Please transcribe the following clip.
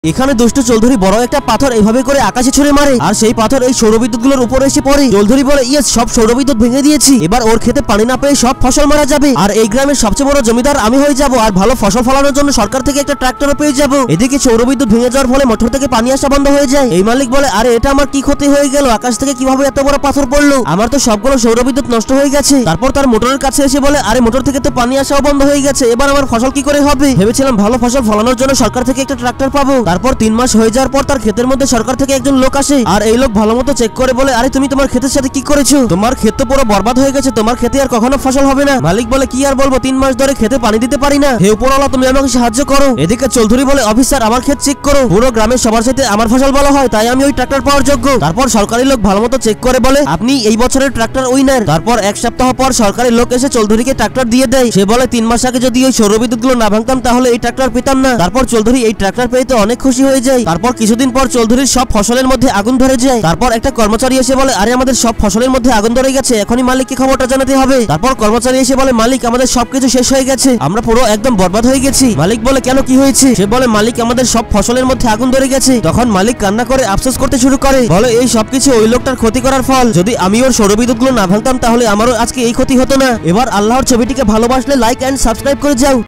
এখানে দুষ্ট চৌধুরী বড় একটা পাথর এইভাবে করে আকাশে ছুড়ে মারে আর সেই পাথর এই সৌরবিদ্যুৎ গুলোর উপরে এসে পড়ে। চৌধুরী বলে ইয়েস, সব সৌরবিদ্যুৎ ভেঙে দিয়েছি, এবার ওর খেতে পানি না পেয়ে সব ফসল মারা যাবে আর এই গ্রামের সবচেয়ে বড় জমিদার আমি হয়ে যাব আর ভালো ফসল ফলানোর জন্য সরকার থেকে একটা ট্রাক্টরও পেয়ে যাব। এদিকে সৌরবিদ্যুৎ ভেঙে যাওয়ার ফলে মোটর থেকে পানি আসা বন্ধ হয়ে যায়। এই মালিক বলে আরে এটা আমার কি ক্ষতি হয়ে গেল, আকাশ থেকে কিভাবে এত বড় পাথর পড়লো, আমার তো সবগুলো সৌরবিদ্যুৎ নষ্ট হয়ে গেছে। তারপর তার মোটরের কাছে এসে বলে আরে মোটর থেকে তো পানি আসাও বন্ধ হয়ে গেছে, এবার আমার ফসল কি করে হবে, ভেবেছিলাম ভালো ফসল ফলানোর জন্য সরকার থেকে একটা ট্রাক্টর পাবো। তারপর 3 মাস হয়ে যাওয়ার পর তার ক্ষেতের মধ্যে সরকার থেকে একজন লোক আসে আর এই লোক ভালোমতো চেক করে বলে আরে তুমি তোমার ক্ষেতের সাথে কি করেছো, তোমার ক্ষেত তো পুরো বরবাদ হয়ে গেছে, তোমার ক্ষেতে আর কখনো ফসল হবে না। মালিক বলে কি আর বলবো, 3 মাস ধরে ক্ষেতে পানি দিতে পারি না, হে উপরওয়ালা তুমি আমাকে সাহায্য করো। এদিকে চৌধুরী বলে অফিসার আমার ক্ষেত চেক করো, পুরো গ্রামের সবার সাথে আমার ফসল ভালো হয় তাই আমি ওই ট্রাক্টর পাওয়ার যোগ্য। তারপর সরকারি লোক ভালোমতো চেক করে বলে আপনি এই বছরের ট্রাক্টর উইনার। তারপর 1 সপ্তাহ পর সরকারি লোক এসে চৌধুরীকে ট্রাক্টর দিয়ে দেয়। সে বলে 3 মাস আগে যদি ওই সৌরবিদ্যুৎ গুলো না ভাঙতাম তাহলে এই ট্রাক্টর পেতাম না। তারপর চৌধুরী এই ট্রাক্টর পেয়ে তো অনেক খুশি হয়ে যায়। তারপর কিছুদিন পর চৌধুরীর সব ফসলের মধ্যে আগুন ধরে যায়। তারপর একটা কর্মচারী এসে বলে আরে আমাদের সব ফসলের মধ্যে আগুন ধরে গেছে, এখনই মালিককে খবরটা জানাতে হবে। তারপর কর্মচারী এসে বলে মালিক আমাদের সবকিছু শেষ হয়ে গেছে, আমরা পুরো একদম বরবাদ হয়ে গেছি। মালিক বলে কেন কি হয়েছে, সে বলে মালিক আমাদের সব ফসলের মধ্যে আগুন ধরে গেছে। তখন মালিক কান্না করে আফসোস করতে শুরু করে, বলে এই সবকিছু ওই লোকটার ক্ষতি করার ফল, যদি আমি ওর সৌরবিদ্যুৎ গুলো না ভাঙতাম তাহলে আমারও আজকে এই ক্ষতি হতো না। এবার আল্লাহর ছবিটিকে ভালোবাসলে লাইক এন্ড সাবস্ক্রাইব করে যাও।